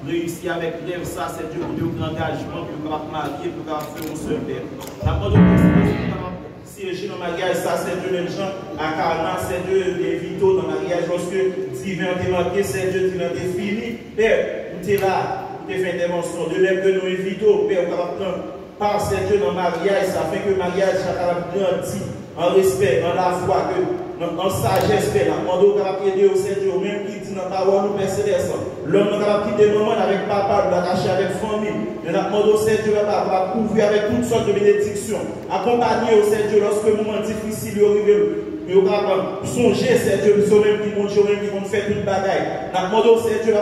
Réussir avec rêve, ça c'est Dieu pour notre engagement, pour nous marier, pour nous faire un seul père. D'abord, siéger dans le mariage, ça c'est Dieu, les gens à Carnan, c'est Dieu, les vitaux dans le mariage, lorsque divin est marqué, c'est Dieu qui l'a défini. Père, nous sommes là, nous avons fait intervention, de même que nous invitons, Père, nous avons par c'est Dieu dans le mariage, ça fait que le mariage a grandi en respect, en la foi, en sagesse, Père, nous avons aider au Seigneur, même qui dit dans la parole, nous persévérons. L'homme n'a pas quitté des moments avec papa, l'attacher avec famille. Nous avons demandé au Seigneur va couvrir avec toutes sortes de bénédictions. Accompagner au Seigneur lorsque le moment difficile arrive. Nous avons songé, Seigneur, sur même qui vont faire toute bagaille. Nous avons demandé au Seigneur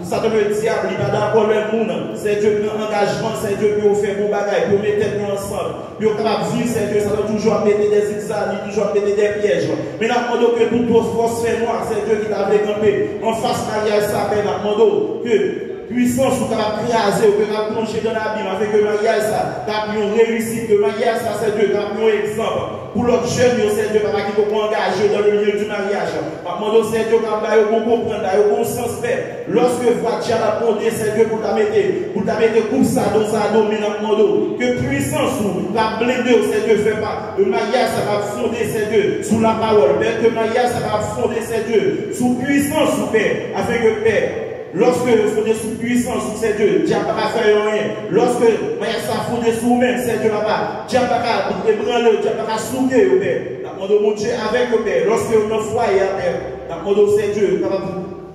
ça te le diable, il va d'accord le monde. C'est Dieu qui a un engagement, c'est Dieu qui a fait mon bagaille, pour mettre nous ensemble. Nous sommes capables de vivre, c'est Dieu, ça va toujours mettre des zigzags, toujours mettre des pièges. Mais nous demandons que toute notre force fait noire, c'est Dieu qui t'a camper. En face mariage, ça fait, nous demandons que puissance ou capable de craser ou capable de plonger dans l'abîme avec le mariage, ça, capable de réussite, le mariage, ça, c'est Dieu, capable de exemple. Pour l'autre jeune, c'est Dieu qui peut engager dans le milieu du mariage. Demandons, c'est Dieu capable de comprendre, de bon sens fait. Lorsque voiture a pondé, c'est Dieu pour t'amener comme ça dans sa dominante demandons que puissance ou la blindée, c'est Dieu fait pas. Le mariage, ça va fonder, c'est Dieu, sous la parole. Mais que le mariage, ça va fonder, c'est Dieu, sous puissance ou Père, avec le Père. Lorsque vous fondez sous puissance, c'est Dieu, Dieu n'a pas fait rien. Lorsque ça fondé sous même, c'est Dieu là-bas. Dieu n'a pas ébranlé, Dieu n'a pas souillé au Père. Nous demandons Dieu avec le Père. Lorsque vous avez foyer à Père, nous demandons c'est Dieu, prend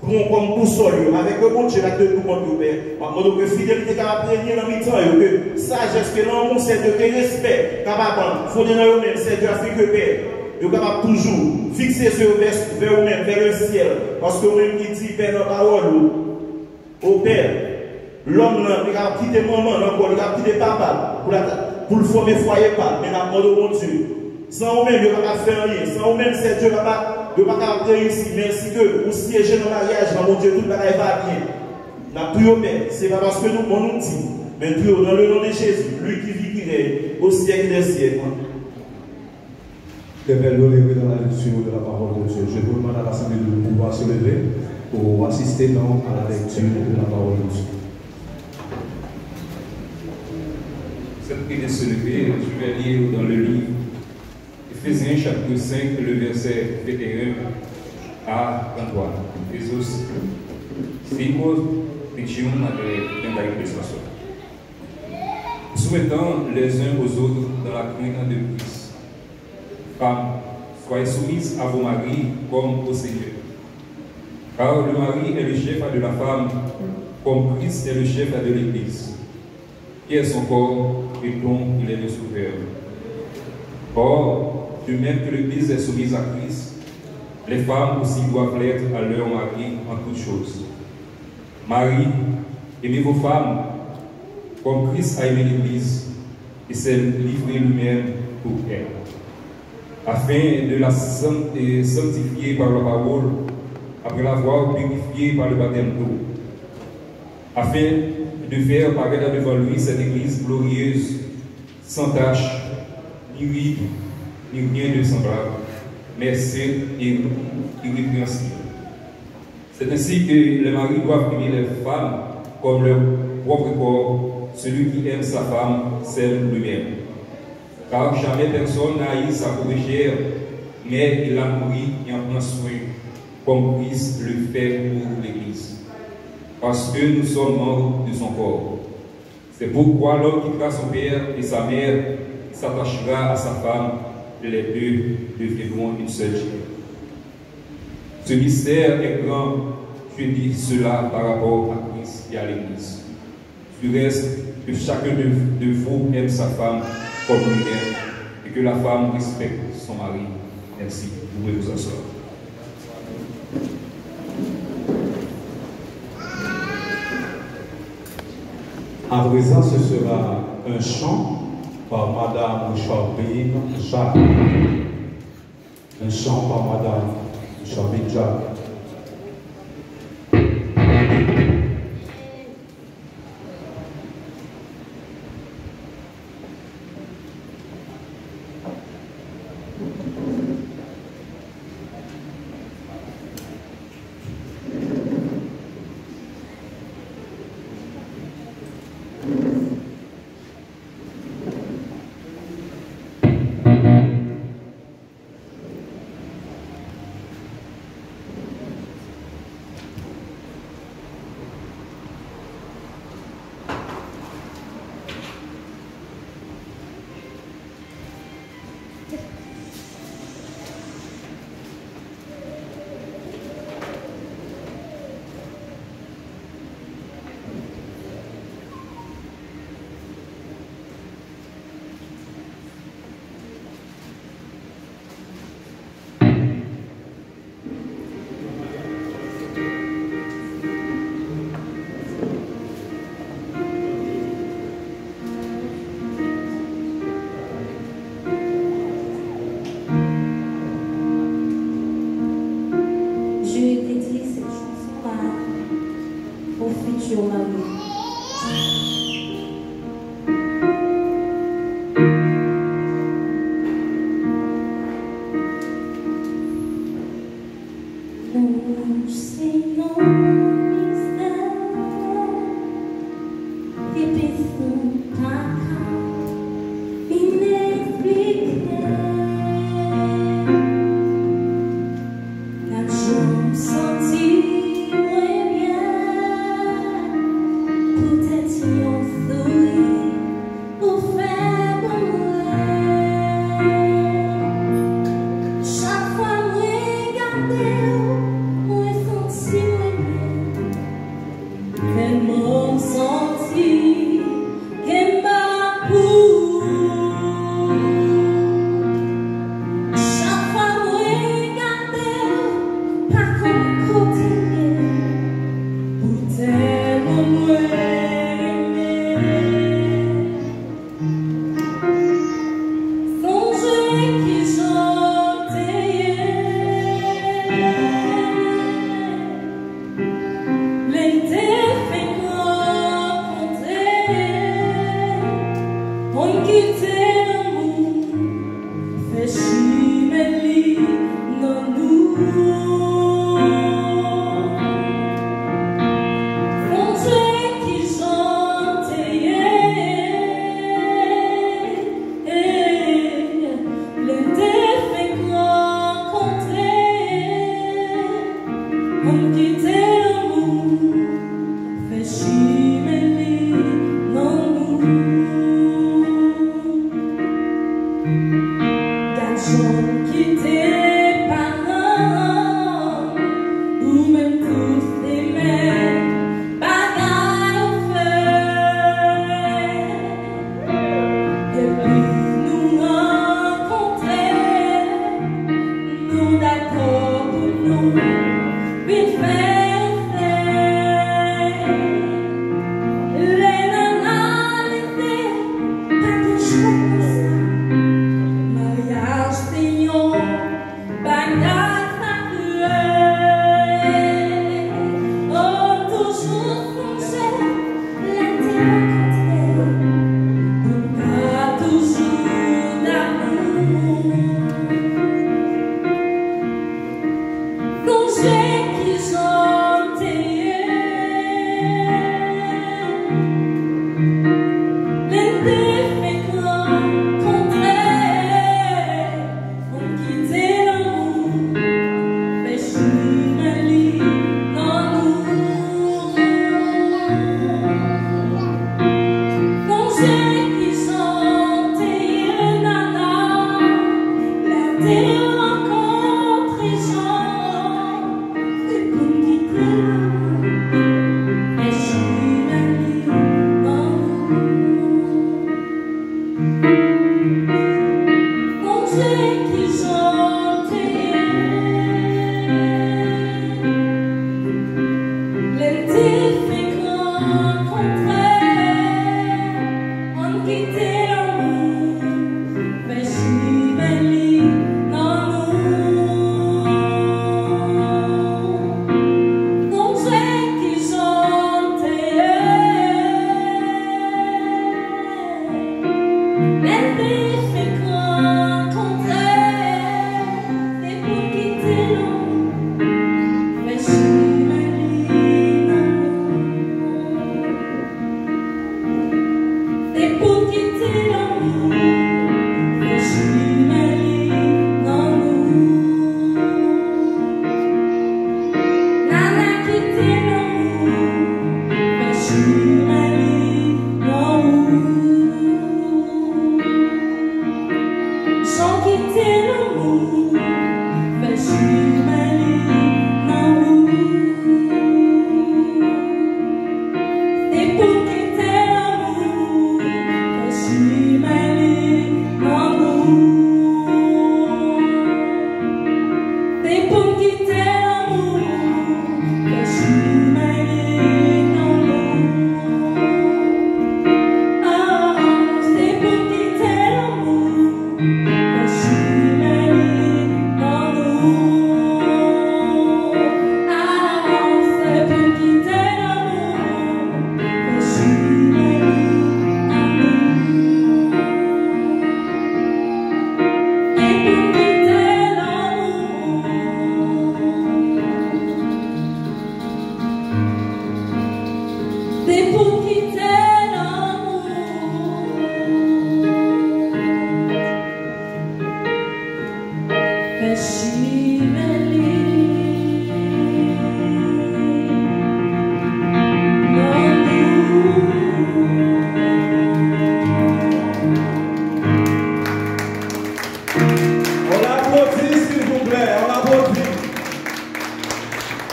comme boussole avec le bon Dieu, avec tout le monde au Père. Nous demandons que fidélité capable de régner dans le temps, que sagesse, que l'amour, c'est Dieu, que respect, capable de fonder dans eux-mêmes, c'est Dieu avec le Père. Vous êtes capable toujours fixer sur vers vous-même, vers le ciel. Parce que vous-même qui dit, Père, dans la parole, au Père, l'homme il a quitté maman, il a quitté papa pour le former foyer pas, mais la mode au bon Dieu. Sans vous-même, il ne va pas faire rien. Sans vous-même, c'est Dieu qui ne va pas réussir. Merci que vous siégez dans le mariage, mon Dieu, tout le mariage va bien. La prière au Père, ce n'est pas parce que nous nous dit, mais prions dans le nom de Jésus, lui qui vit, qui règne au siècle des siècles. Père, nous lever dans la lecture de la parole de Dieu. Je vous demande à l'Assemblée de pouvoir se lever pour assister donc à la lecture de la parole de Dieu. cette prière de se lever, je vais lire dans le livre Éphésiens chapitre 5, le verset 21 à 33. Jesús, 5, 21 à 34. Soumettant les uns aux autres dans la crainte de Christ. Femmes, soyez soumises à vos maris comme au Seigneur. Car le mari est le chef de la femme, comme Christ est le chef de l'Église, qui est son corps et dont il est le sauveur. Or, de même que l'Église est soumise à Christ, les femmes aussi doivent l'être à leur mari en toutes choses. Marie, aimez vos femmes, comme Christ a aimé l'Église et s'est livré lui-même pour elle, afin de la sanctifier par la parole, après l'avoir purifiée par le baptême d'eau, afin de faire paraître devant lui cette Église glorieuse, sans tache, ni ride, ni rien de semblable, mais sainte et irrépréhensible. C'est ainsi que les maris doivent aimer les femmes comme leur propre corps. Celui qui aime sa femme, c'est lui-même. Car jamais personne n'a haï sa bergère, mais il la nourrit et en prend soin, comme Christ le fait pour l'Église. Parce que nous sommes membres de son corps. C'est pourquoi l'homme quittera son père et sa mère, s'attachera à sa femme, et les deux deviendront une seule chair. Ce mystère est grand, je dis cela par rapport à Christ et à l'Église. Du reste, que chacun de vous aime sa femme comme lui-même et que la femme respecte son mari. Merci. Vous pouvez vous asseoir. À présent, ce sera un chant par Madame Charbine Jacques. Un chant par Madame Charbine Jacques.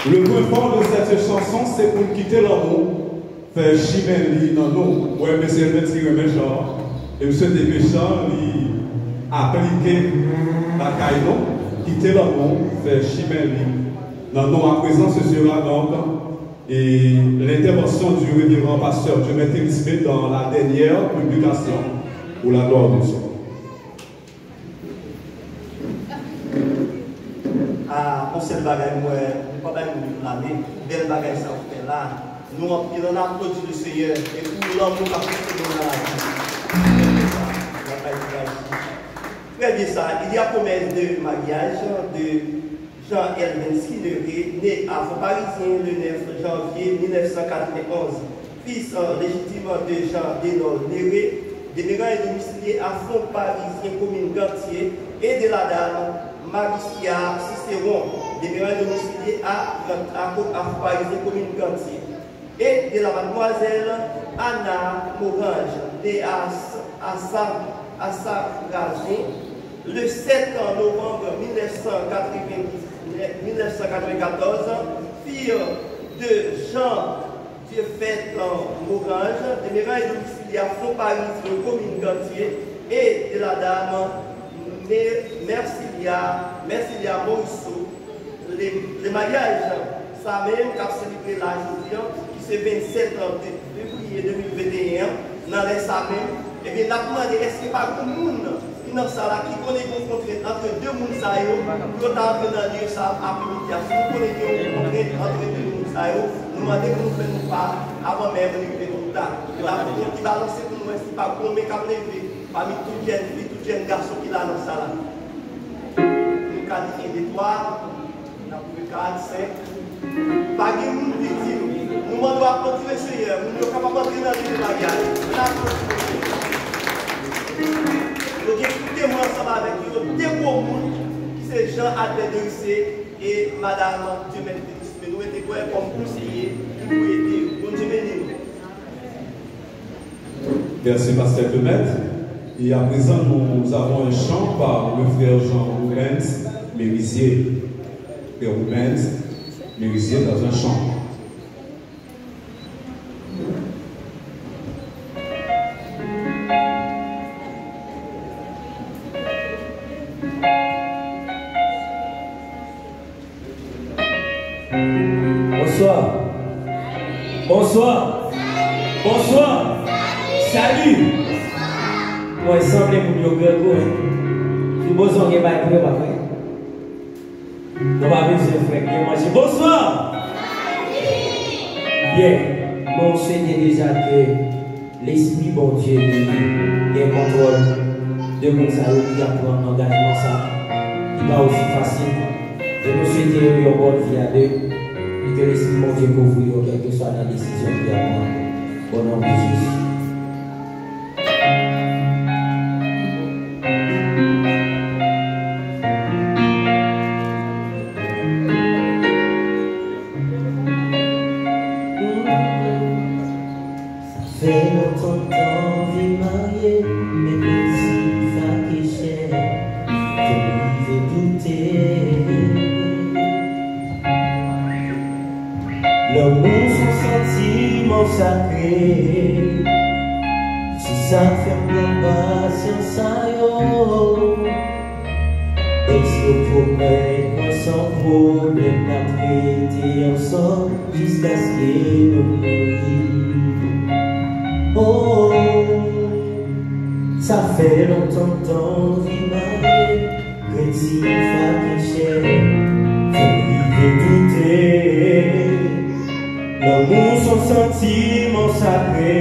Le point fort de cette chanson, c'est pour quitter l'amour, faire chimeli dans nous. Ouais, mais c'est le petit méchant. Et monsieur Dépêchant, il a appliqué la caïno, quitter l'amour, faire chimeli dans nous. À présent, ce sera donc l'intervention du révérend pasteur Diométrie Smith dans la dernière publication pour la gloire de Dieu. On sait bagaille moi pas bien l'année belle bagaille ça fait là nous on applaudit le Seigneur et pour l'amour qu'a fait dans la très bien ça il y a promesse de mariage de Jean Elvensky né à Font-Parisien le 9 janvier 1991 fils légitime de Jean Dénol Néré demeurant et domicilié à Font-Parisien commune Gantier et de la dame Maricia Cicéron, demeurant domicilié à Parisien, commune Gantier, et de la mademoiselle Anna Morange, de Assaf-Gazon, le 7 novembre 1994, fille de Jean Dieufet Morange, demeurant domicilié à Font-Parisien, commune Gantier, et de la dame Mercilia Morisseau. Les mariages, ça même, qui a célébré la journée, qui c'est 27 février 2021, dans les ça même, et bien, la demande est-ce qu'il n'y a pas de monde dans ça qui connaît confronté entre deux mondes, pour entrer dans le lieu ça après-midi. Si vous connaissez confronté entre deux mondes, nous demandons que nous faisons pas avant même de lever tout là. La qui va lancer pour nous, c'est pas combien qu'à lever parmi toutes les filles, tous les garçons qui là dans ça là. Nous qualifions d'étoiles, nous avons 45. Pas de monde victime. Nous demandons à continuer ce hier. Nous sommes capables d'entrer dans le bagage. Nous avons écouté moi ensemble avec eux, des gros monde qui sont Jean-Albert Derissé et Madame Dumaine Félix. Mais nous étions comme conseillers pour aider. Bonne journée. Merci, Pasteur Demettre. Et à présent, nous avons un chant par le frère Jean Rubens Mérisier. Frère Rubens Mérisier dans un chant. Bonsoir. Bonsoir. Bonsoir. Salut. Moi, il semble que vous avez si vous avez un peu de temps, nous allons faire bonsoir. Bien. Mon Seigneur déjà que l'Esprit bon Dieu est contrôle de mon salut qui apprend engagement ça. Qui n'est pas aussi facile. Et nous souhaitons une bonne vie à deux. Et que l'Esprit mon Dieu pour vous, quelle que soit la décision qu'il y a pour au nom de Jésus. Ça fait longtemps qu'on vit marié, mais petit va qui cher, je vais douter. L'amour, son sentiment sacré, si ça fait bien patience à yo. Et si on promet, moi sans problème, la traiter ensemble jusqu'à ce qu'il nous mourit. Oh, ça fait longtemps qu'on vit marié, petit va qui cher, je vais douter. L'amour, son sentiment sacré,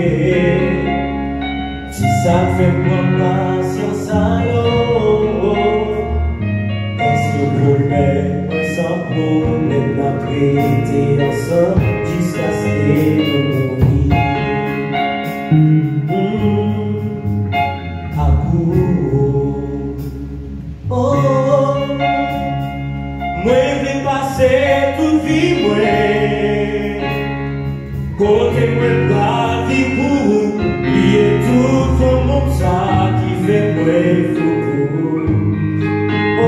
si ça fait prendre patience à l'eau. Et si on promet, sans problème, la prêter ensemble jusqu'à ce que nous mourir. À coup. Oh, moi je vais passer toute vie, moi. Côté moi la vie pour oublier tout son monde ça qui fait moi fou. Oh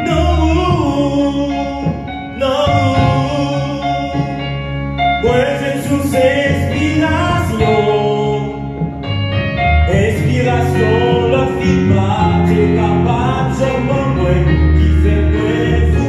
non, non, moi je sous inspiration, inspiration la vie pas t'es capable seulement moi qui fait moi fou.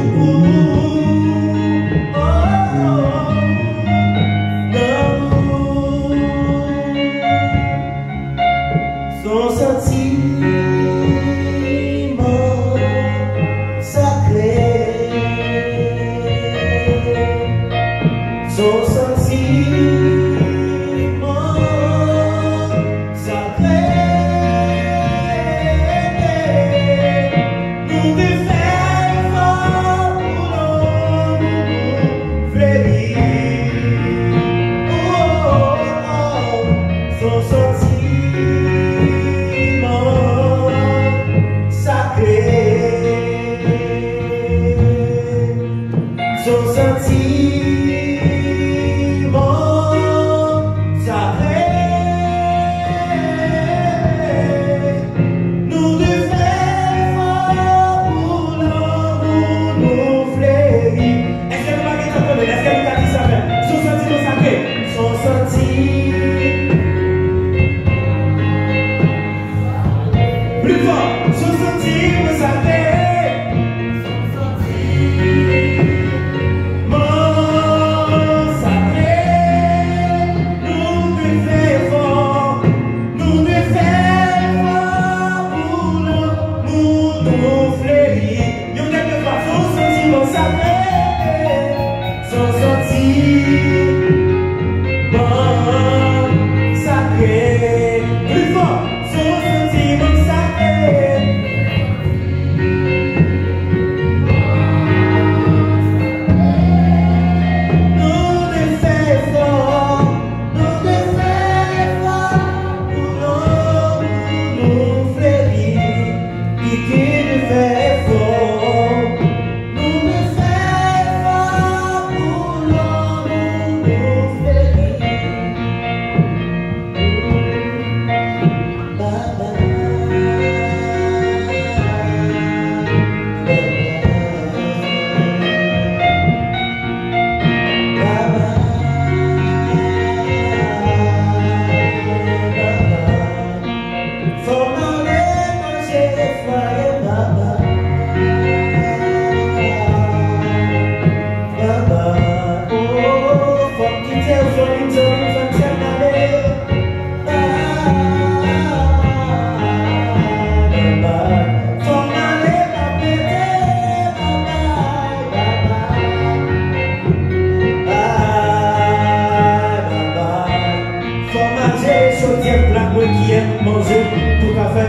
chaudière plat moi qui aime manger tout café.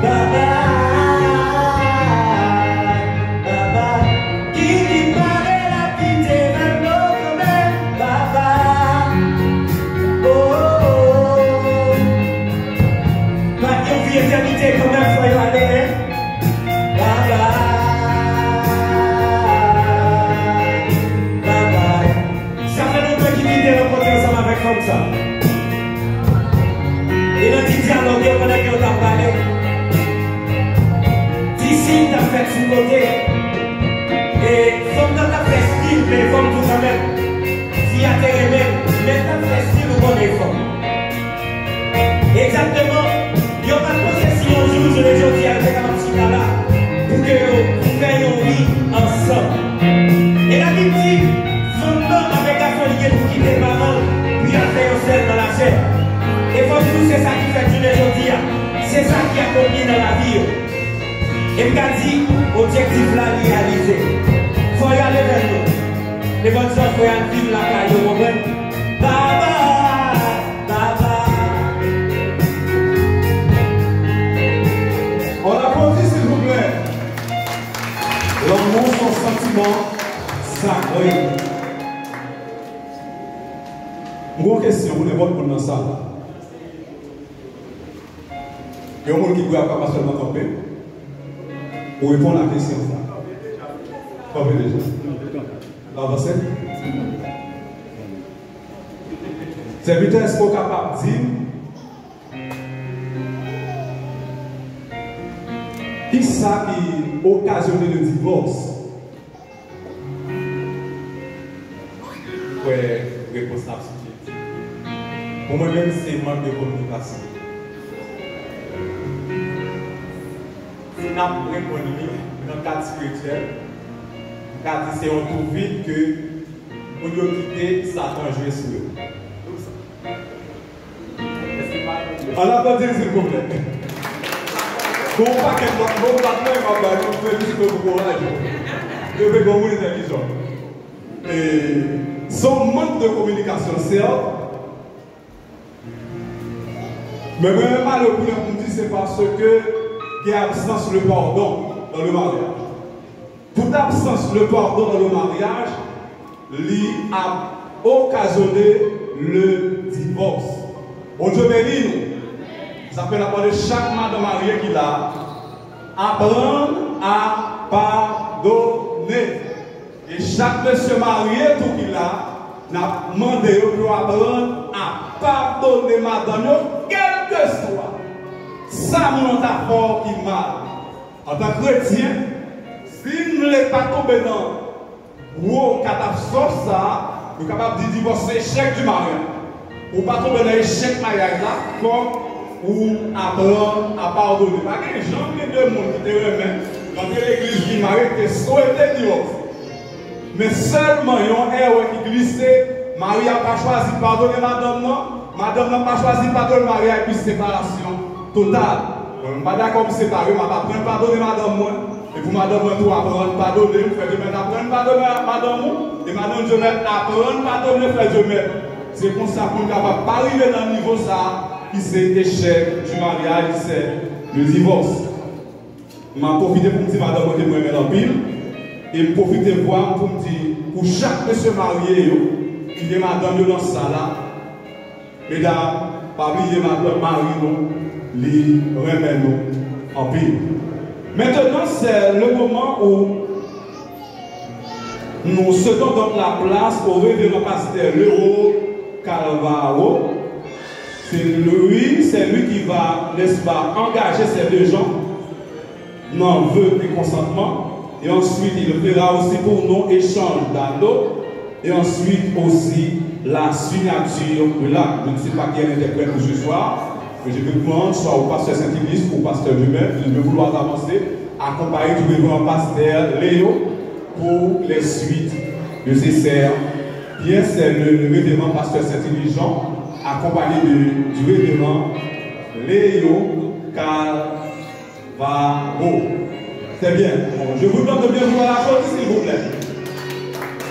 Bye bye, qui paraît la petite même l'autre même. Bye bye, oh. Pas une vie éternité quand même, faut y aller. Bye bye. Ça fait longtemps qu'il vient de rencontrer ensemble avec comme ça. Et dans le dialogue, pendant qu'on t'a parlé, d'ici t'as fait sous côté. Et comme dans ta fait style, mais comme tout quand même. Si à tes remèdes, mais t'as fait style ou bon effort. Exactement. Il n'y a pas de possession un jour, je le dis avec un petit là, pour que vous fassiez vie ensemble. Et la Bible dit, fondement avec la folie pour quitter les parents, puis à faire un seul dans la chair. Et pour nous, c'est ça qui fait du aujourd'hui. C'est ça qui a commis dans la vie. Et me dit, objectif là réalisé. Il faut y aller vers nous. Les bonnes choses, il faut y aller vivre la caille au moment. Bye bye, bye bye. On applaudit s'il vous plaît. L'amour, son sentiment sacré. Une question, vous n'êtes pas pour dans ça. Il y a un monde qui ne doit pas seulement camper pour répondre à la question. Pas vrai déjà. Avancez. Serviteur, est-ce qu'on est capable de dire qui ça qui occasionne le divorce? Oui, réponse absolue. Pour moi-même, c'est manque de communication. Si nous avons répondu dans le cadre spirituel, c'est un tout vide que nous devons quitter Satan jouer sur eux. On a pas dit s'il vous plaît. Bon paquet de bon paquet de bagages, on fait juste le courage. Je vais comme vous les intelligents. Et son manque de communication, certes. Mais même le pour nous dire c'est parce que il y a absence de pardon dans le mariage. Toute absence de pardon dans le mariage lui a occasionné le divorce. Bon Dieu béni nous. Ça fait la part de chaque madame mariée qui a apprendre à pardonner. Et chaque monsieur marié tout qu'il a demandé pour apprendre à pardonner madame, quel que soit. Ça, mon fort qui mal. En tant que chrétien, si nous ne sommes pas tombés dans ou catastrophe, ça, nous sommes capables de divorcer l'échec du mariage. Ou pas tomber dans l'échec mariage là, comme ou apprendre à pardonner. Parce que les gens qui deux mondes qui te remettent dans l'église qui marie, qui souhaitent divorce. Mais seulement, il y a un erreur qui glisse, Marie n'a pas choisi de pardonner madame, non. Madame n'a pas choisi de pardonner Marie et puis séparation totale. Je ne suis pas d'accord pour séparer, je ne vais pas prendre pardonner madame moi. Et pour madame moi, tout apprendre pardonner, je vais apprendre pardonner madame moi. Et madame, je vais apprendre pardonner, je vais. C'est comme ça qu'on ne va pas arriver dans le niveau ça, qui c'est l'échec du mariage, c'est le divorce. Je vais profiter pour me dire madame moi, je vais mettre en pile. Et je profite de voir pour me dire, pour chaque monsieur marié, qui est madame dans ça là, mesdames, pas oublier madame Marie, les remet nous en pile. Maintenant, c'est le moment où nous cédons donc la place au révérend pasteur Léo Calvaro. C'est lui qui va, n'est-ce pas, engager ces deux gens dans vœux et consentement. Et ensuite, il fera aussi pour nous échange d'anneaux. Et ensuite aussi la signature de l'acte. Je ne sais pas qui est l'interprète pour ce soir. Mais je vais prendre soit au pasteur Saint-Église ou au pasteur lui-même. Je vais vouloir avancer, accompagner du révérend pasteur Léo pour les suites nécessaires. Bien, c'est le révérend pasteur Saint-Église Jean, accompagné du révérend Léo Calvaro. C'est bien. Je vous demande de bien vouloir applaudir, s'il vous plaît.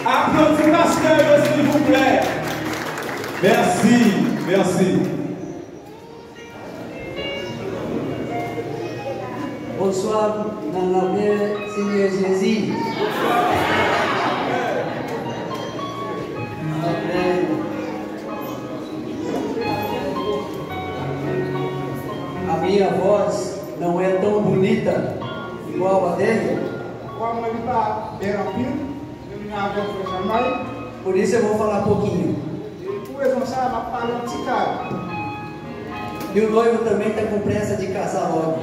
Applaudissez pasteur, s'il vous plaît. Merci, merci. Bonsoir, dans la paix, Seigneur Jésus. Amém. A minha voz não é tão bonita igual a dele. Por isso eu vou falar pouquinho. E o noivo também está com pressa de casar logo.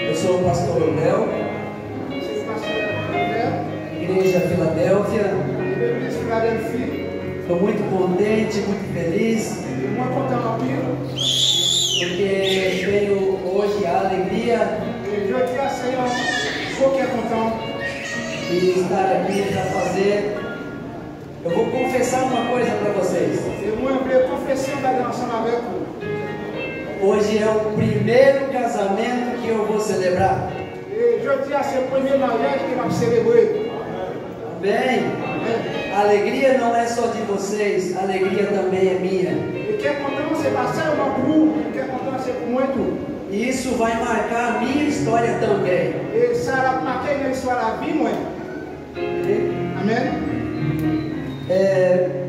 Eu sou o pastor Léo, Igreja Filadélfia. Estou muito contente, muito feliz, porque tenho hoje a alegria de estar aqui para fazer. Eu vou confessar uma coisa para vocês. Hoje é o primeiro casamento que eu vou celebrar. Amém? A alegria não é só de vocês, a alegria também é minha. E isso vai marcar a minha história também. Amém?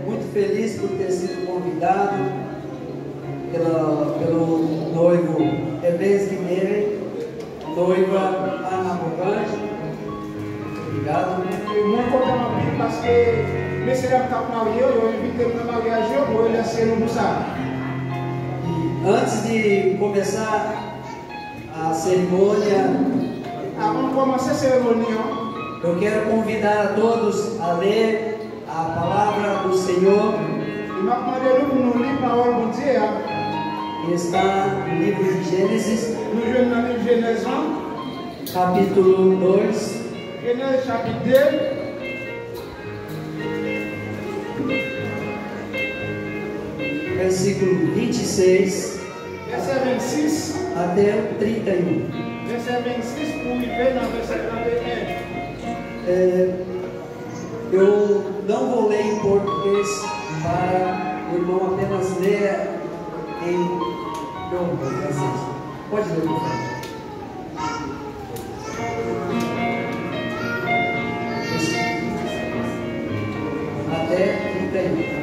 Muito feliz por ter sido convidado pelo noivo Ebez Guilherme, noiva Ana Morgange. Obrigado. Muito contente porque nesse ano que eu invitei para mariage, eu vou ser no Bussá. Antes de começar a cerimônia, eu quero convidar a todos a ler a palavra do Senhor, que está no livro de Gênesis, capítulo 2, Genèse chapitre 2, versículo 26 até o 31. Verset 26 pour arriver dans verset 31. Eu não vou ler em português para o irmão apenas ler em francês. Pode ler, por favor. Até 31.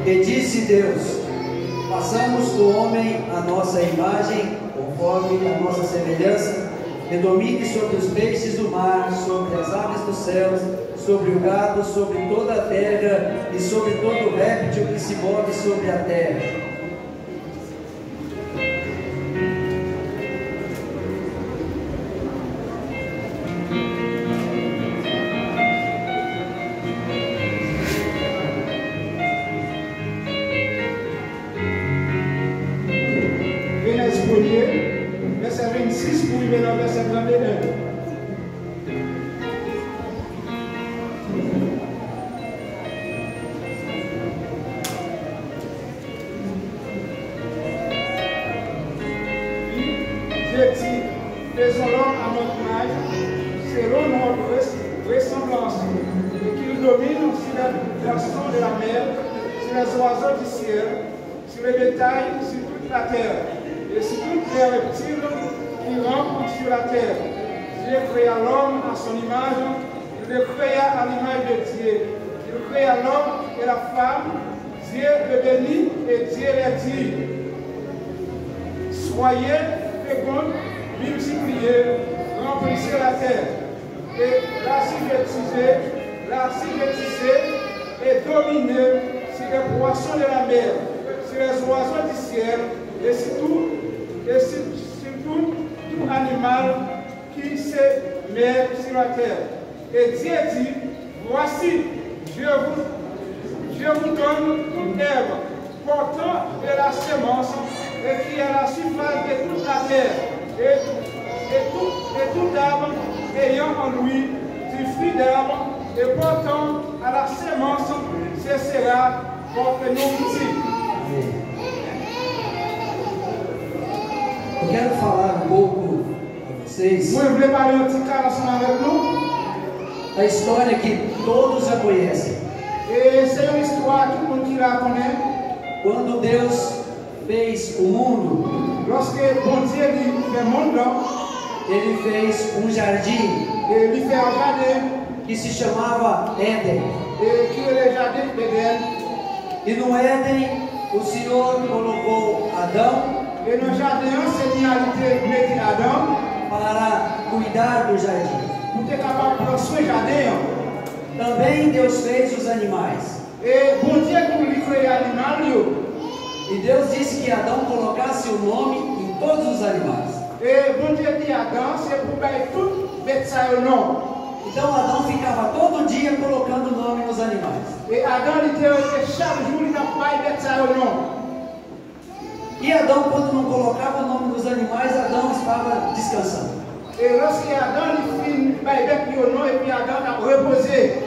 E disse Deus: façamos do homem a nossa imagem, conforme a nossa semelhança, e domine sobre os peixes do mar, sobre as aves dos céus, sobre o gado, sobre toda a terra e sobre todo réptil que se move sobre a terra. Verset 26 pour arriver dans verset 31. Faisons l'homme à notre image, selon notre ressemblance, et qu'il domine sur les poissons de la mer, sur les oiseaux du ciel, sur les bétails, sur toute la terre, et sur toutes les reptiles qui rampent sur la terre. Dieu créa l'homme à son image, il le créa à l'image de Dieu. Il créa l'homme et la femme, Dieu le bénit et Dieu les dit: soyez fécondes, multipliez, remplissez la terre, et la civilisez et dominez sur les poissons de la mer, sur les oiseaux du ciel, et sur tout animal qui se met sur la terre. Et Dieu dit: voici, je vous donne toute herbe portant de la semence et qui est à la surface de toute la terre, et tout arbre ayant en lui du fruit d'arbre et portant à la semence, ce sera votre nourriture. Eu quero falar um pouco a 6. Moi, je voulais parler un petit cas ensemble avec nous. A história que todos a conhecem. Et c'est une histoire, tout le monde qui la connaît. Quando Deus fez o mundo, Lorsque bon Dieu lui fait le monde, Ele fez um jardim et lui fait un jardin, que se chamava Éden. et qui est le jardin d'Éden. E no Éden, o Senhor colocou Adão Et dans le jardin, c'est l'humanité met Adam para cuidar do jardim. pour être capable de prendre soin du jardin. Também Deus fez os animais. Et bon Dieu pour lui créer l'animal, E Deus disse que Adão colocasse o nome em todos os animais. et bon Dieu dit à Adam, c'est pour mettre tout mettre ça au nom. Então Adão ficava todo dia colocando o nome nos animais. Et Adam, il était chaque jour, il n'a pas mettre ça au nom. E Adão, quando não colocava o nome dos animais, Adão estava descansando. Et lorsque Adam, il finit par mettre au nom, et puis Adam a reposé.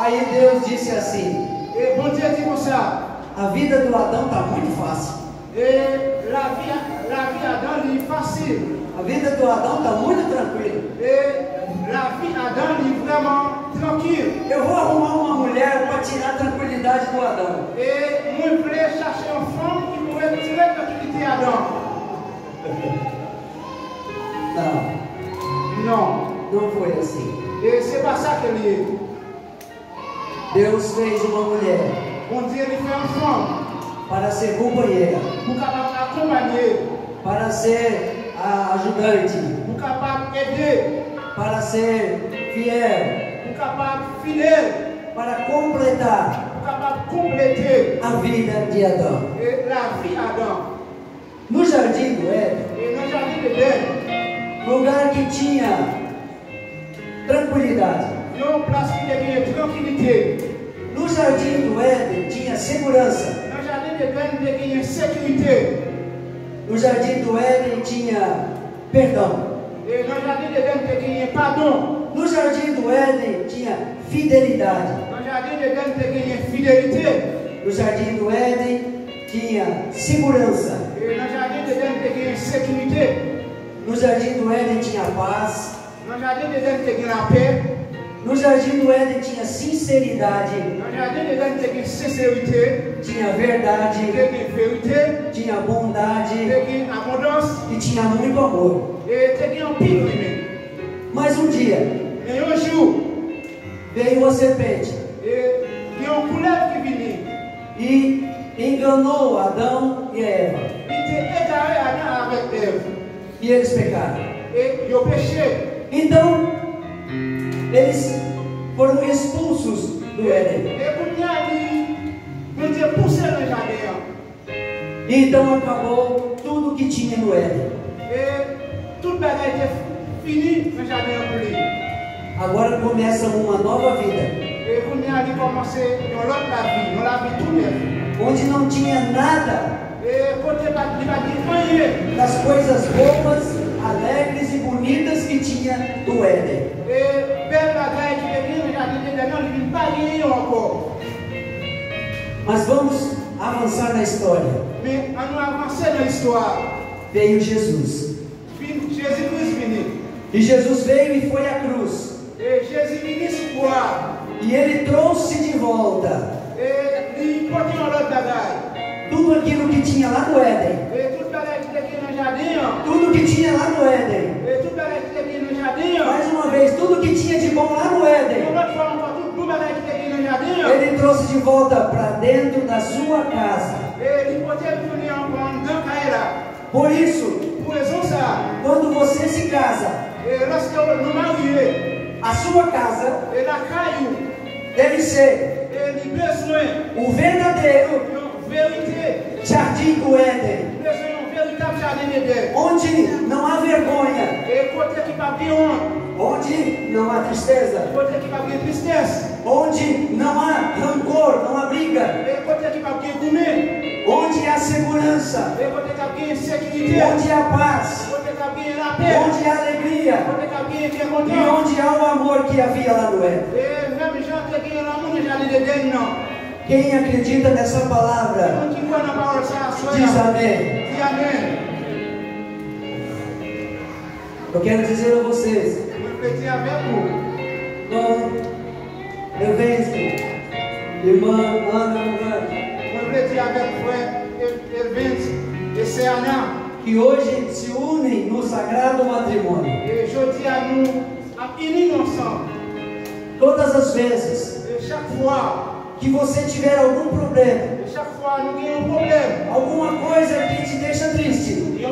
Aí Deus disse assim: Et bon Dieu dit comme ça. a vida do Adão está muito fácil. Et la vie Adam, il est facile. A vida do Adão está muito tranquila. Et la vie Adam, il est vraiment tranquille. Eu vou arrumar uma mulher para tirar a tranquilidade do Adão. Et moi, je voulais chercher une femme qui pourrait tirer la tranquillité à Adam. Não, Non. não foi assim. Et c'est pas ça qu'elle est. Deus fez uma mulher Bon Dieu, il fait une femme para ser companheira, pour capable accompagner, para ser a ajudante, pour capable aider, para ser fiel, pour capable fidèle, para completar pour capable compléter a vida de Adão. et la vie Adam. No jardim do Éden, Et dans le jardin d'Éden, lugar que tinha tranquilidade. il y a une place qui devient tranquillité. No jardim do Éden tinha segurança. Dans le jardin d'Éden, il y a une sécurité. No jardim do Éden tinha perdão. Et dans le jardin d'Éden, il y a pardon. No jardim do Éden tinha fidelidade. Dans le jardin d'Éden, il y a fidélité. No jardim do Éden tinha segurança. Et dans le jardin d'Éden, il y a sécurité. No jardim do Éden tinha paz. Dans le jardin d'Éden, il y a la paix. No jardim do Éden tinha sinceridade, Dans le jardin d'Éden, il y a sincérité, tinha il y verdade, a vérité, tinha il bondade y a abondance, e tinha muito amor. et il y a un pile. Mas um dia Et un jour, veio a serpente et il y a une couleur qui vient. e enganou Adão e Eva. Il était égaré Adam avec Ève. E eles pecaram. Et ils ont péché. Então, eles foram expulsos do Éden. Et pour nous, Dieu poussé dans le jardin. E então acabou tudo que tinha no Éden. Et toute bagaille était finie dans le jardin pour lui. Agora começa uma nova vida, Et pour nous, il commencé dans l'autre la vie tout neuve. onde não tinha nada Et quand il va dire rien, das coisas boas, alegres e bonitas que tinha do Éden. et belle bagaille qui est venue dans le jardin d'Éden, il ne va pas rien encore. Mas vamos avançar na história. Mais on nous avancer dans l'histoire. Veio Jesus. Jésus-Christ venu. E Jesus veio e foi à cruz. Et Jésus venu sur croix. E ele trouxe de volta Et il portait dans l'autre bagaille. tudo aquilo que tinha lá no Éden. Et toute bagaille qui était dans le jardin. Tudo que tinha lá no Éden. Et toute bagaille qui était dans le jardin. Mais uma vez, tudo que tinha de bom lá no Et Éden, une autre fois encore, toute bagaille qui était dans le jardin. ele trouxe de volta para dentro da sua casa. Et il portait pour lui encore dans Kaira. Por isso, Pour raison ça. quando você se casa, Et lorsque nous marions, a sua casa et la caillou, deve ser et les besoins, o verdadeiro une vérité, jardim do Éden, besoin d'un véritable jardin d'Éden. onde não há vergonha, Et côté qui va bien honte, onde não há tristeza, côté qui va bien tristesse, onde não há rancor, não há briga, et côté qui va bien gourmet, onde há segurança, et côté qui va bien sécurité, onde há paz, côté qui va bien la paix, onde há alegria côté qui va bien bien e content. onde há o amor que havia lá no Éden. Et même gens qui ont l'amour du jardin d'Éden, non. Quem acredita nessa palavra, Quand tu vois la parole, ça, diz amém. dis Amen. Eu quero dizer a vocês, Je veux dire avec vous, irmão Evenski, irmã Ana Mugani, je veux dire avec frère Elvins et sœur Anna, que hoje se unem no sagrado matrimônio. et je dis à nous, à unir ensemble. Todas as vezes Et chaque fois, que você tiver algum problema, et chaque fois, nous avons un problème. alguma coisa que te deixa triste, Il y a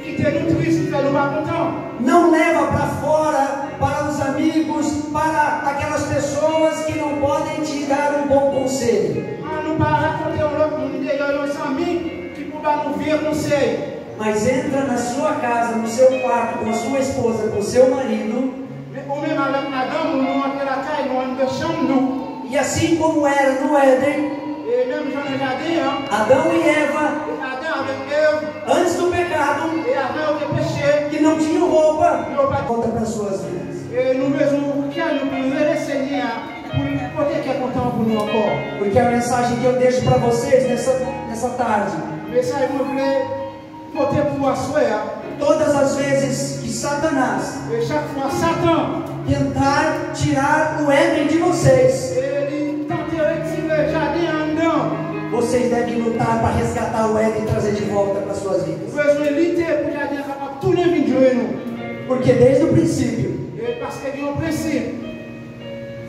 qui te nous triste, qui nous pas content. não leva para fora, para os amigos, para aquelas pessoas que não podem te dar um bom conselho. Nous ne pas raconter l'autre monde, il y a nos amis qui peuvent nous faire conseil. Mas entra na sua casa, no seu quarto, com a sua esposa, com o seu marido, Mais ou même avec madame, nous entrons la caille, nous entrons dans la chambre, nous. e assim como era no Éden, Et même j'en ai regardé, hein. Adão e Eva, Adam avec Ève, antes do pecado, et avant le péché, que não tinham roupa, nous n'avons pas. volta para suas vidas. Et nous faisons qu'il nous pouvons le Seigneur pour côté qui est content pour nous encore. Porque a mensagem que eu deixo para vocês nessa tarde, Mais ça, il me plaît, côté pour asseoir. todas as vezes que Satanás Et chaque fois, Satan, tentar tirar o Éden de vocês, il tente de retirer le jardin en dedans. vocês devem lutar para resgatar o Éden e trazer de volta para suas Nous vidas. besoin de lutter pour le jardin capable tous les vies de nous. Porque desde o princípio, Et parce qu'il y a un principe.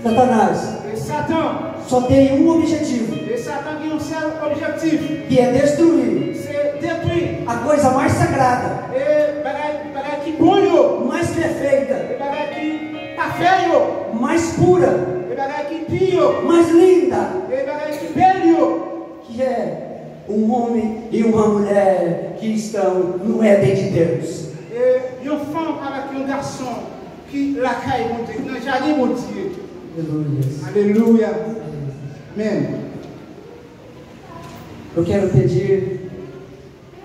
Satanás Et Satan, só tem um objetivo, et Satan qui a un seul objectif, que é destruir c'est détruire. a coisa mais sagrada, Et bagay qui bon yo, mais perfeita, et bagay qui parfait yo, mais pura, et bagay qui pire yo, mais linda, et bagay qui belle yo. que é um homem e uma mulher que estão no Éden de Deus. Et une femme avec un garçon qui la caille mon Dieu, dans le jardin mon Dieu. Alléluia. Amen. Eu quero pedir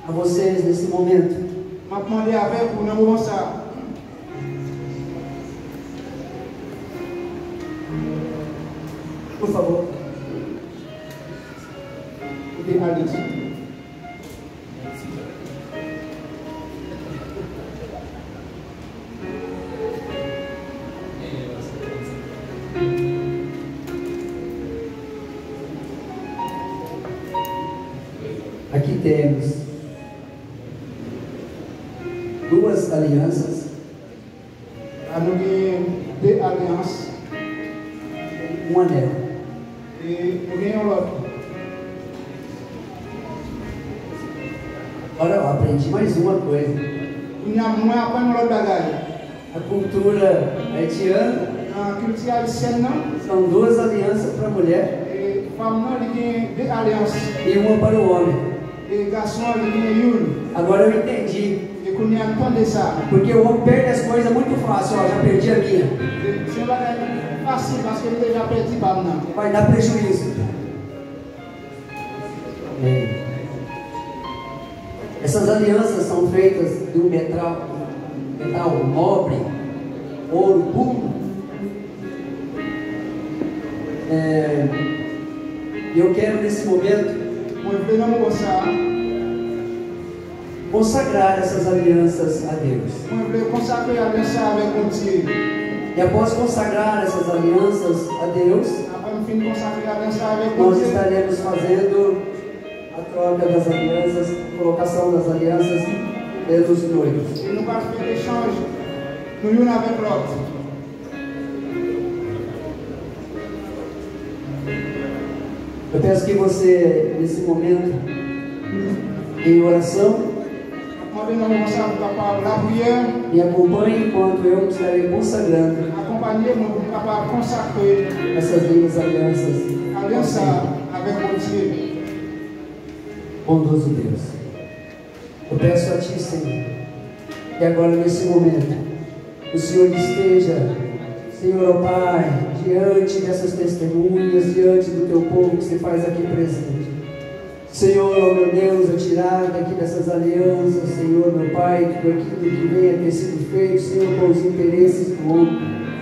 a vocês nesse momento, Je vais demander avec vous dans le moment ça. por favor, Et allez-y. aqui temos duas alianças, Nous avons deux alliances um anel. et nous avons l'autre. Agora eu aprendi mais uma coisa. Nous avons moins après l'autre bagaille. A cultura haitiana Dans la culture haïtienne, são duas alianças para a mulher et femme, il y a deux alliances. e uma para o homem. Et garçon, il y a une. Agora eu entendi, Et qu'on y a entendu ça. porque o homem perde as coisas muito fácil. Ó, já perdi a minha, C'est un bagage facile parce qu'il est déjà perdu par nous. vai dar prejuízo. Essas alianças são feitas de um metal nobre, ouro puro. E eu quero nesse momento Moi, je vais dans ça. consagrar essas alianças a Deus. Moi, je vais consacrer à ça avec mon Dieu. E após consagrar essas alianças a Deus, Après, je finis consacrer à ça avec mon nós Dieu. estaremos fazendo a troca das alianças, colocação das alianças pelos noivos. Et nous allons faire l'échange, nous l'un avec l'autre. Eu peço que você, nesse momento, em oração, Maintenant, nous allons capable la prière, me acompanhe enquanto eu estarei consagrando accompagner-moi pour capable consacrer essas lindas alianças. alliance avec mon Dieu. Bondoso Deus, eu peço a Ti, Senhor, que agora nesse momento o Senhor esteja, Senhor, ó Pai, diante dessas testemunhas, diante do Teu povo que se faz aqui presente. Senhor, ó meu Deus, a tirar daqui dessas alianças, Senhor, meu Pai, tudo aquilo que venha ter sido feito, Senhor, com os interesses do homem,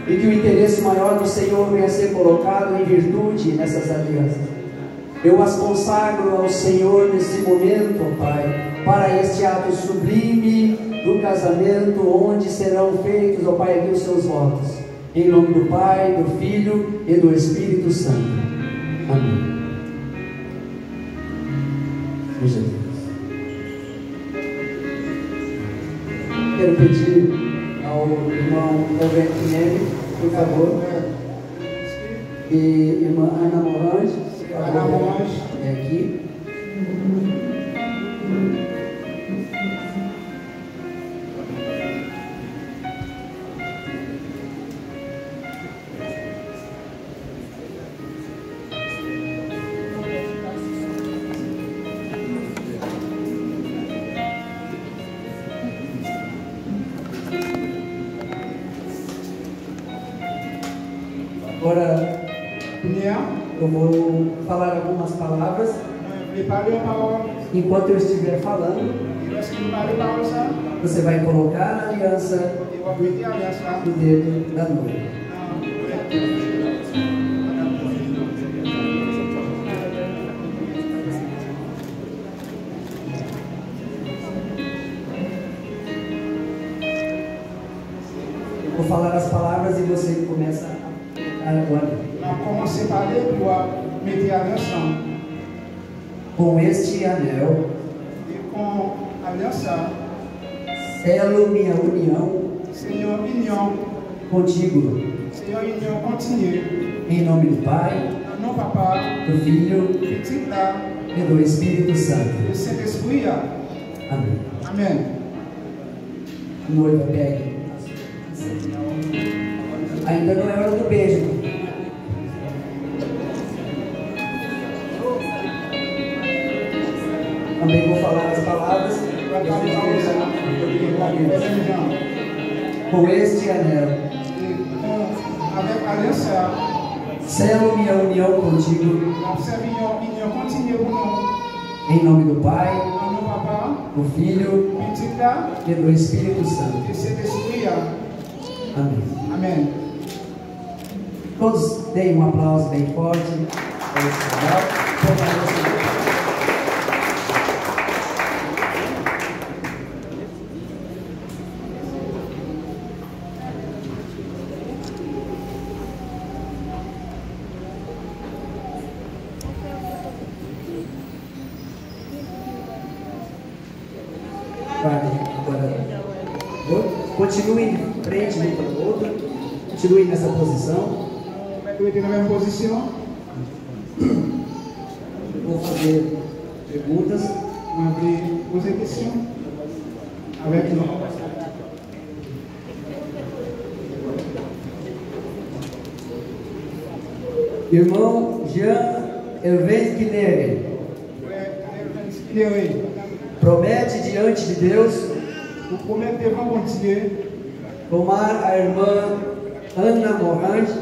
e que o interesse maior do Senhor venha a ser colocado em virtude nessas alianças. Eu as consagro ao Senhor nesse momento, ó Pai, para este ato sublime do casamento, onde serão feitos, ó Pai, aqui os seus votos. Em nome do Pai, do Filho e do Espírito Santo. Amém. Jesus. Quero pedir ao irmão Roberto Neri, por favor, e irmã Ana Morange, por favor, é aqui. Agora, eu vou falar algumas palavras. Enquanto eu estiver falando, você vai colocar a aliança no dedo da noiva. Eu vou falar as palavras e você começa agora. Com este anel, selo minha união contigo. Em nome do Pai, do Filho e do Espírito Santo. Amém. Amém. Noiva, pegue. Ainda não é hora do beijo. Também vou falar as palavras. Com este anel, selo minha união contigo. Em nome do Pai, do Filho e do Espírito Santo. Amém. Amém. Todos deem um aplauso bem forte. Continue em frente um para o outro. Continue nessa posição. Vou fazer perguntas. Irmão Jean Hervé Guilherme, promete diante de Deus tomar a irmã Ana Morange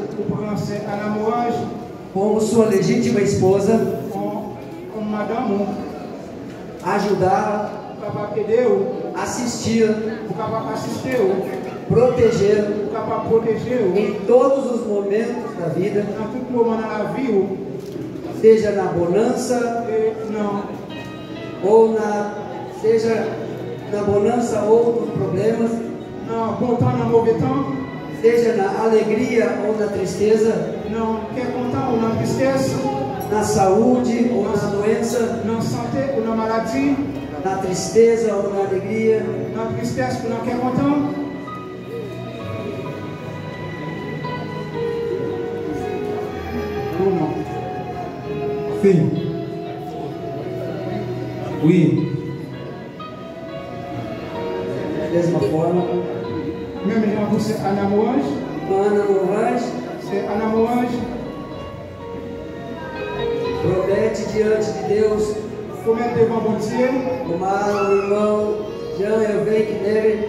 como sua legítima esposa, ajudá-la, assistir, proteger em todos os momentos da vida, seja na bonança ou seja na bonança ou nos problemas, seja na alegria ou na tristeza, na saúde ou na doença, na tristeza ou na alegria, Sim. Oui. da mesma forma. Même c'est Ana Morange. Ana Morange. C'est Ana Morange. Promete diante de Deus. Promete devant mon Dieu. Tomar o irmão Jean Hervé Guilherme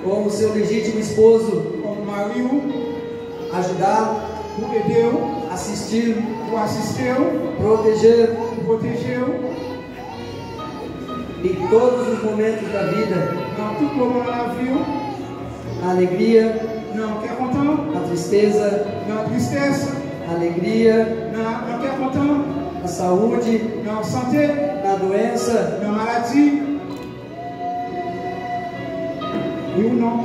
como seu legítimo esposo. Como marido. Ajudá-lo. Assistir. Proteger. Em todos os momentos da vida. Na alegria. Na tristeza. Na alegria. Na saúde. Na doença. Oui ou non?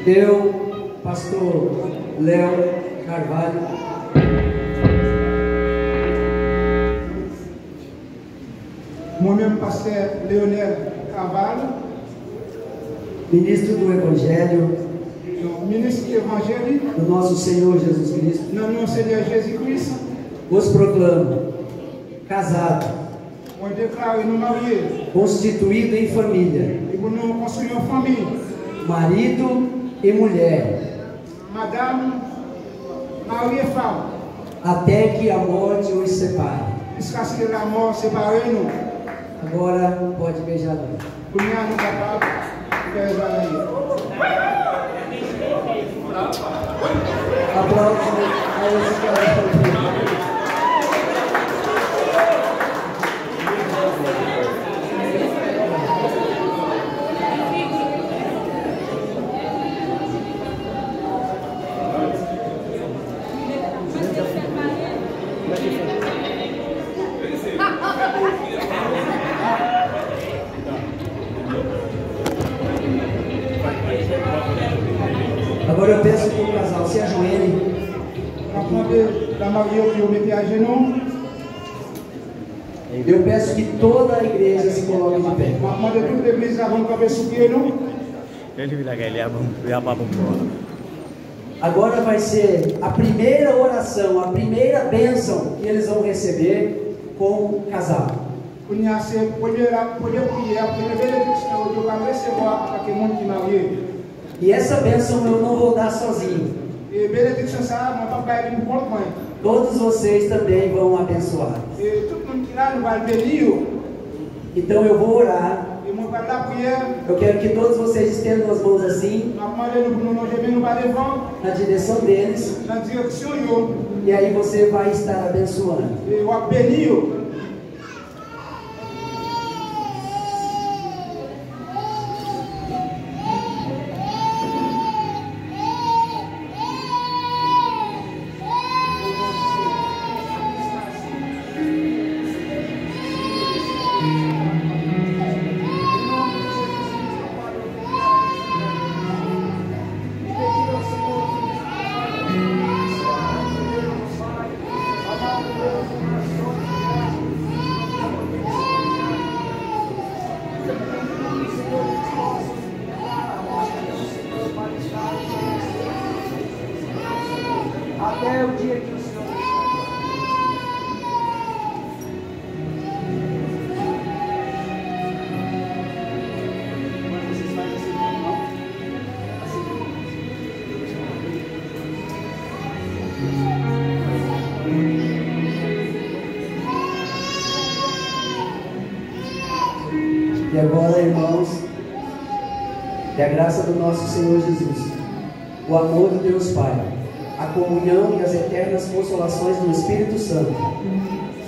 Eu, pastor Léo Carvalho, moi-même, pasteur Léonel Carvalho, ministro do Evangelho ministre évangélique, do nosso Senhor Jesus Cristo, dans le Seigneur Jésus-Christ, vos proclamo casado, on déclare nous mariés constituído em família, et pour nous construire une famille. marido e mulher, Madame, mari et femme, até que a morte os separe. jusqu'à ce que la mort sépare nous. Agora pode beijar a noiva. Pour nous, nous capables de faire les Aplausos a esse casal. Agora eu peço que o casal se ajoelhe. La mariée qui mettait à genoux. Eu peço que toda a igreja se coloque de pé. Moi, de toute l'église, avant de camper sous pied, nous. Agora vai ser a primeira oração, a primeira bênção que eles vão receber com o casal. Pour nous, c'est la première prière, la première bénédiction que nous allons recevoir avec le monde qui est marié. E essa bênção eu não vou dar sozinho. Et bénédiction, ça, mon papa est une bonne main. Todos vocês também vão abençoar. Et tout le monde qui est là, nous va le bénir. Então eu vou orar. Et moi, par la prière, Eu quero que todos vocês estendam as mãos assim, nous va devant, na direção deles, dans la direction, yo. e aí você vai estar abençoando. Et on va bénir. Até o dia que o Senhor... E agora, irmãos, que a graça do nosso Senhor Jesus, o amor de Deus Pai, a comunhão e as eternas consolações do Espírito Santo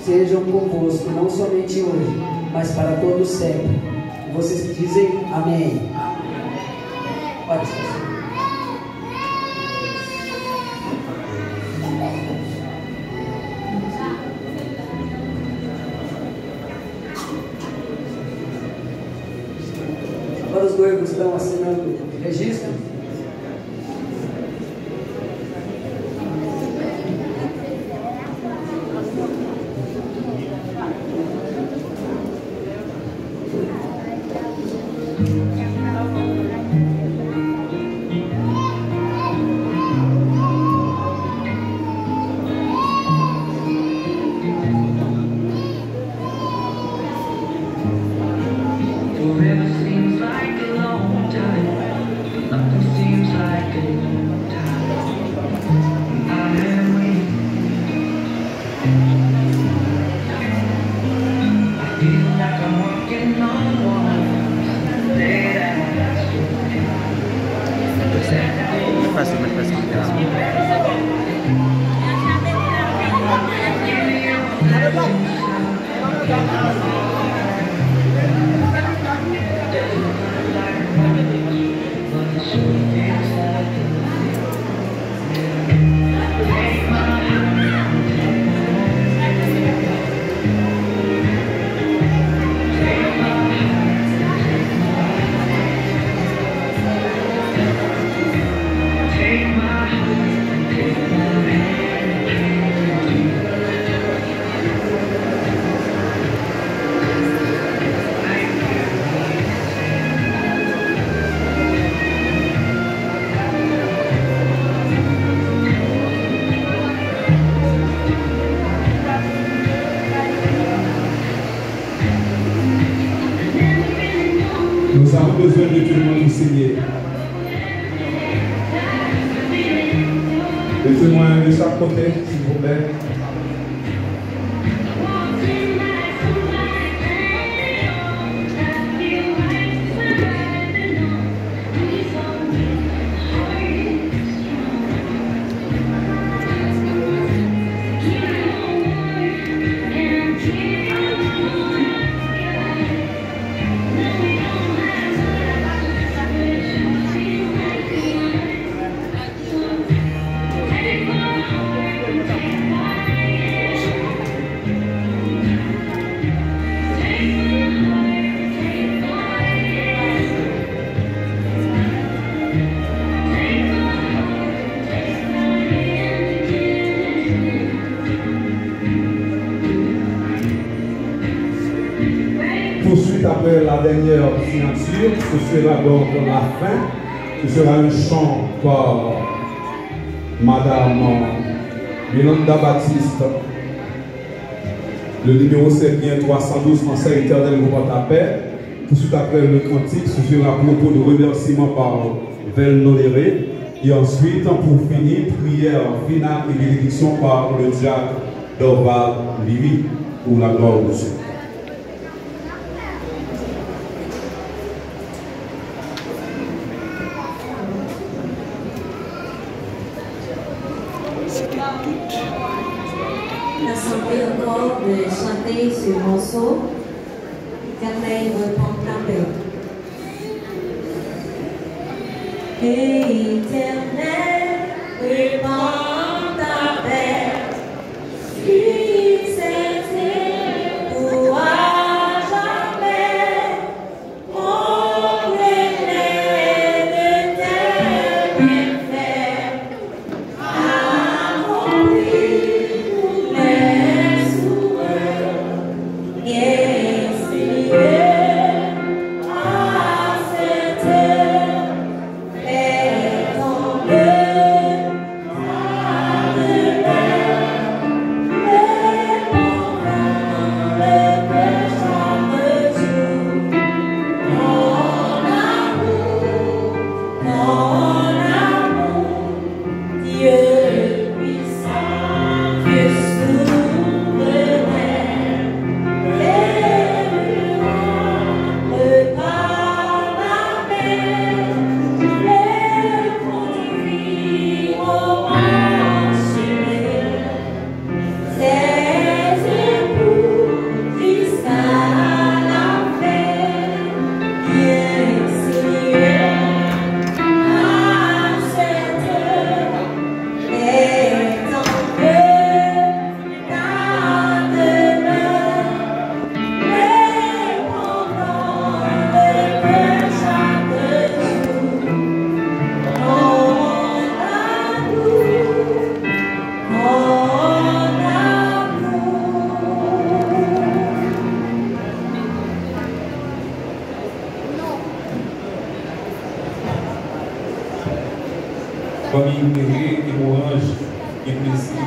sejam convosco, não somente hoje, mas para todos sempre. E vocês dizem amém. Pode ser. Agora os noivos estão assinando o registro. Nous avons besoin de tout le monde pour signer. Les témoins de chaque côté, s'il vous plaît. Tout de suite après la dernière signature, ce sera donc la fin. Ce sera un chant par Madame Yolanda Baptiste. Le numéro c'est bien 312 Conseil éternel pour ta paix. Tout de suite après le cantique, ce sera propos de remerciement par Vel Noléré. Et ensuite, pour finir, prière finale et bénédiction par le diacre Dorval Livy pour la gloire de Dieu. L'Assemblée encore de chanter ce morceau. Éternel, reprend ta paix. Éternel, reprend ta paix. Fixez pour à jamais. On est de tes bienfaits. Famille Méré et Orange et plaisir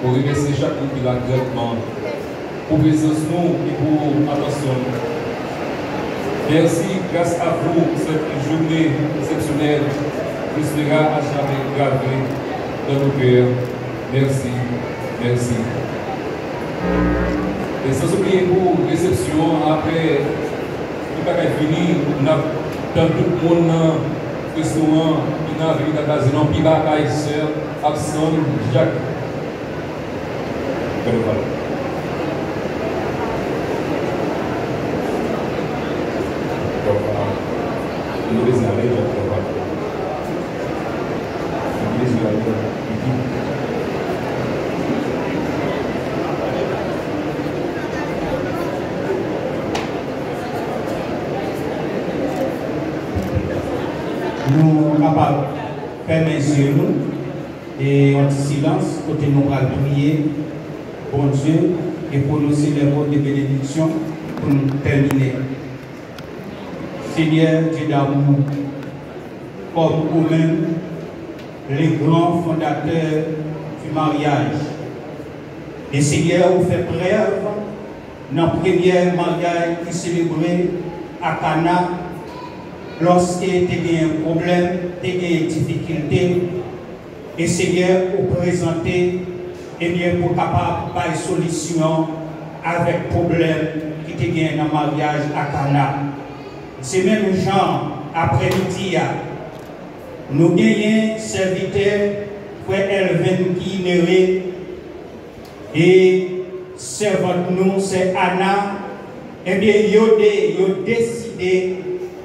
pour remercier chacun qui l'a grandement pour présence nous et pour attention. Merci, grâce à vous, cette journée exceptionnelle qui sera à jamais gravée dans nos cœurs. Merci, merci. Et sans oublier pour réception, après tout est fini, on a dans tout le monde restaurant, qui n'a vu dans la casino, Piba, Kaiser, Abson, Jacques. Nous les allons, capables de faire mes yeux et en silence, côté nous allons prier, bon Dieu, et prononcer les mots de bénédiction pour nous terminer. Seigneur, Dieu d'amour, comme vous-même, les grands fondateurs du mariage. Et Seigneur, vous faites preuve dans le premier mariage qui célébré à Cana, lorsque tu as un problème, tu as une difficulté, et Seigneur, vous présentez, et bien, pour capable de solution avec problème qui te gagne dans le mariage à Cana. C'est même genre, après-midi, nous gagnons serviteur, frère Elvin qui est et servante nous, c'est Anna. Eh bien, ils ont décidé,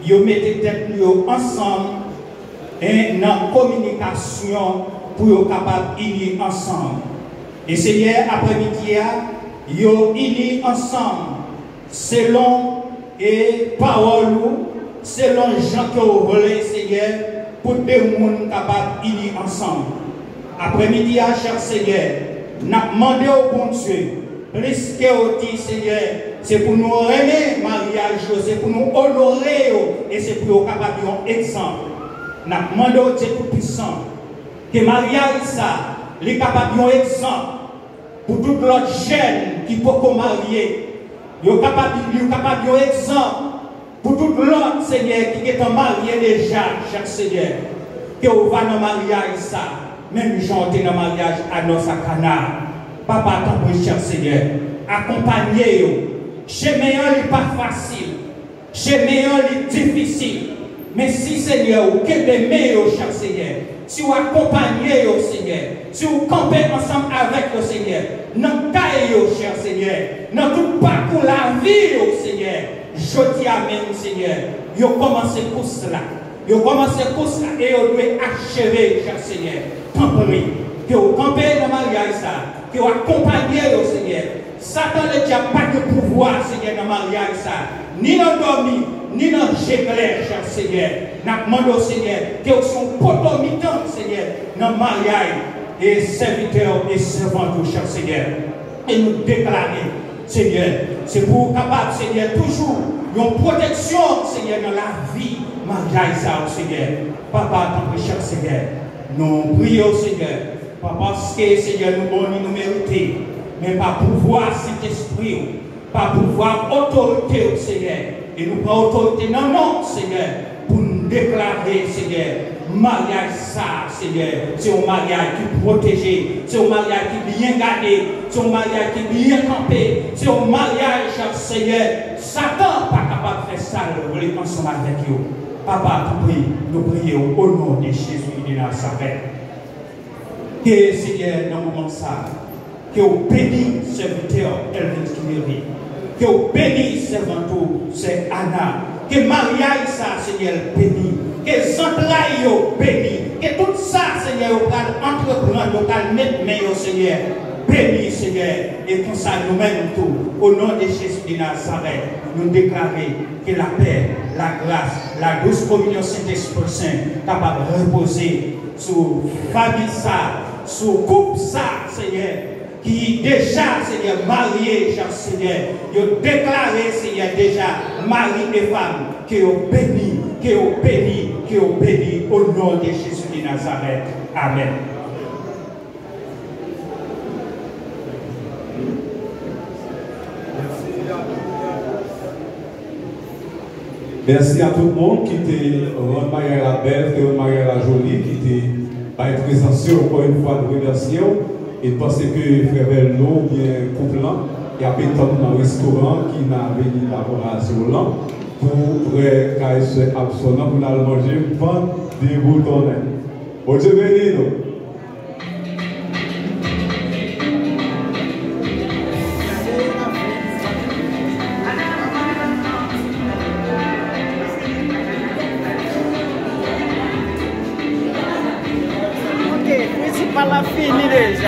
ils ont mis tête ensemble et dans la communication pour être capables d'unir ensemble. Et Seigneur, après-midi, ils ont uni ensemble selon et parole, selon Jean qui ont volé, Seigneur, pour deux mondes capables d'unir ensemble. Après-midi, cher Seigneur, nous avons demandé au bon Dieu, plus que dit, Seigneur, c'est pour nous aimer mariage, c'est pour nous honorer et c'est pour nous capables d'un exemple. Nous avons demandé au Dieu Tout-Puissant que mariage, ça, est capable d'un exemple pour tout l'autre jeune qui peut se marier. Il est capable d'un exemple pour tout l'autre Seigneur qui est marié déjà, cher Seigneur, que vous va dans le mariage, ça, même chanter dans le mariage à nos Cana. Papa, t'en prie, cher Seigneur, accompagnez-vous. Chemin n'est pas facile, chemin est difficile. Mais si Seigneur, vous aimez, cher Seigneur, si vous accompagnez, Seigneur, si vous campez ensemble avec le Seigneur, dans le cher Seigneur, dans tout parcours la vie, Seigneur, je dis Amen, Seigneur, vous commencez pour cela. Vous commencez pour cela et vous devez achever, cher Seigneur. Tant pis, que vous campez dans le mariage, que vous accompagnez, Seigneur. Satan ne tient pas de pouvoir, Seigneur, dans le mariage, ni dans le dormi, ni dans le géclair, cher Seigneur. Nous demandons, Seigneur, que vous soyez potomitants, Seigneur, dans le mariage, et serviteurs et servantes, cher Seigneur. Et nous déclarer, Seigneur, c'est pour capable, Seigneur, toujours une protection, Seigneur, dans la vie, mariage, Seigneur. Papa, tant que cher Seigneur, nous prions, Seigneur, pas parce que, Seigneur, nous méritons, mais par pouvoir cet esprit, par pouvoir autorité, Seigneur. Et nous prenons autorité dans le nom, Seigneur, pour nous déclarer, Seigneur, mariage ça, Seigneur. C'est un mariage qui est protégé, c'est un mariage qui est bien gardé, c'est un mariage qui est bien campé, c'est un mariage, Seigneur. Satan n'est pas capable de faire ça, nous voulons ensemble avec vous. Papa, nous prions au nom de Jésus de Nazareth. Que, Seigneur, dans le moment ça, que vous bénissez serviteur Elvin Kiméry, que vous bénissez servantou, c'est Anna, que mariage ça, Seigneur, béni, que les entrailles béni, que tout ça, Seigneur, vous allez entreprendre, vous allez mettre main au Seigneur, béni, Seigneur, et comme ça, nous-mêmes tout, au nom de Jésus de Nazareth, nous déclarons que la paix, la grâce, la douce communion Saint-Esprit Saint, capable de reposer sur famille ça, sur couple ça, Seigneur, qui déjà, Seigneur, marié, cher Seigneur, ils ont déclaré, Seigneur, déjà, mari et femme, que vous bénis, que vous bénis, que vous bénis, au nom de Jésus de Nazareth. Amen. Merci à tout le monde qui était en mariage à la belle, qui était en mariage à la jolie, qui était par être présentiel encore une fois de remercier. Et parce que frère Bello, bien couple là, il y a des gens dans le restaurant qui n'a venu d'abord à Zolan pour frère Absolant pour aller manger vendre des boutons. Bon Dieu béni nous. Ok, principal a fini déjà.